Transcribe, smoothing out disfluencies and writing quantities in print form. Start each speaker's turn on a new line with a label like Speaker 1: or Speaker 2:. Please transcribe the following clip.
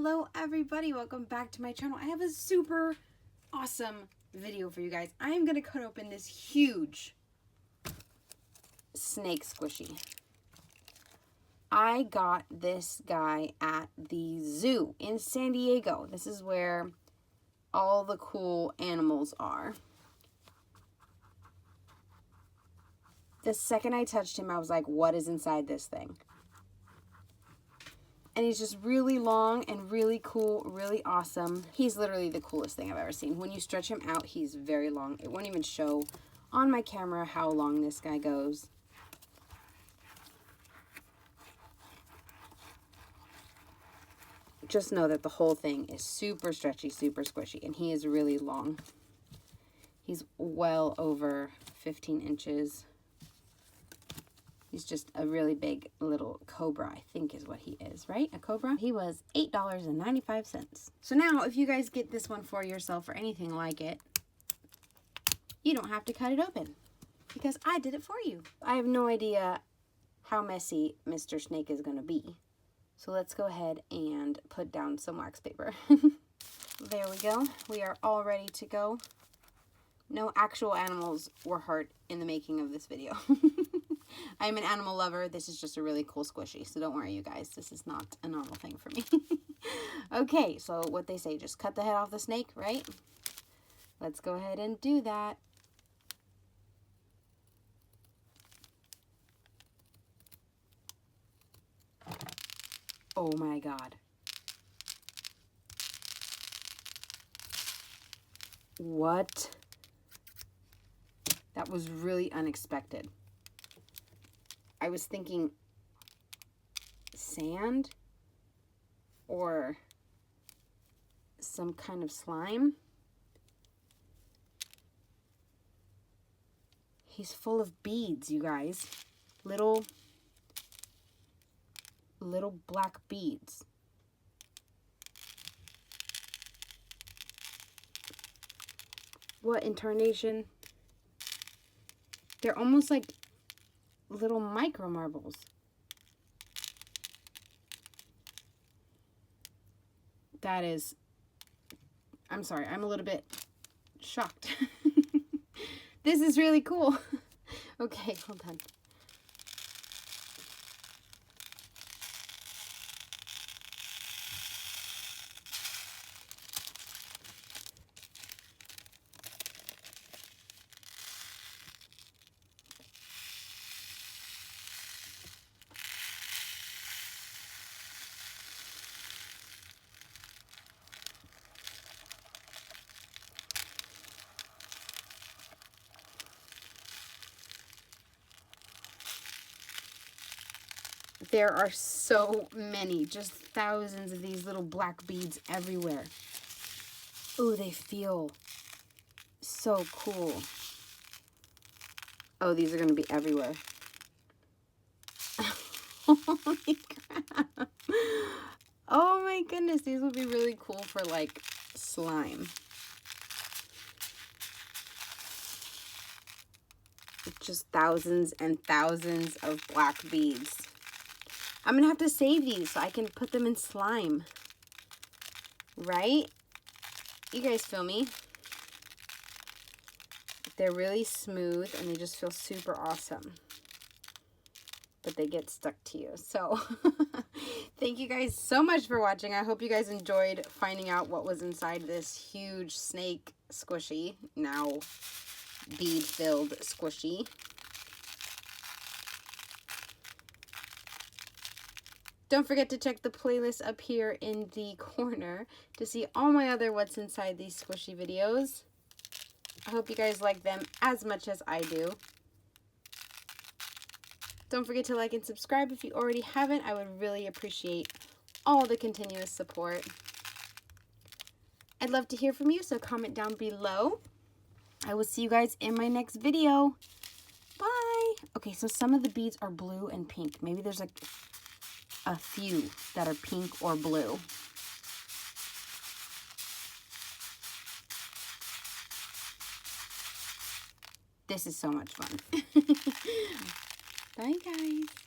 Speaker 1: Hello everybody, welcome back to my channel. I have a super awesome video for you guys. I am going to cut open this huge snake squishy. I got this guy at the zoo in San Diego. This is where all the cool animals are. The second I touched him, I was like, what is inside this thing? And he's just really long and really cool, really awesome. He's literally the coolest thing I've ever seen. When you stretch him out, he's very long. It won't even show on my camera how long this guy goes. Just know that the whole thing is super stretchy, super squishy, and he is really long. He's well over 15 inches. He's just a really big little cobra, I think is what he is, right? A cobra? He was $8.95. So now, if you guys get this one for yourself or anything like it, you don't have to cut it open because I did it for you. I have no idea how messy Mr. Snake is going to be. So let's go ahead and put down some wax paper. There we go. We are all ready to go. No actual animals were hurt in the making of this video. I'm an animal lover. This is just a really cool squishy. So don't worry, you guys. This is not a normal thing for me. Okay, so what they say, just cut the head off the snake, right? Let's go ahead and do that. Oh my God. What? That was really unexpected. I was thinking sand or some kind of slime. He's full of beads, you guys. Little black beads. What incarnation? They're almost like little micro marbles. That is, I'm sorry, I'm a little bit shocked. This is really cool. Okay, hold on. There are so many, just thousands of these little black beads everywhere. Oh, they feel so cool. Oh, these are going to be everywhere. Holy crap. Oh my goodness, these would be really cool for like slime. Just thousands and thousands of black beads. I'm going to have to save these so I can put them in slime. Right? You guys feel me? They're really smooth and they just feel super awesome. But they get stuck to you. So, thank you guys so much for watching. I hope you guys enjoyed finding out what was inside this huge snake squishy. Now, bead-filled squishy. Don't forget to check the playlist up here in the corner to see all my other what's inside these squishy videos. I hope you guys like them as much as I do. Don't forget to like and subscribe if you already haven't. I would really appreciate all the continuous support. I'd love to hear from you, so comment down below. I will see you guys in my next video. Bye! Okay, so some of the beads are blue and pink. Maybe there's like a few that are pink or blue. This is so much fun. Bye, guys.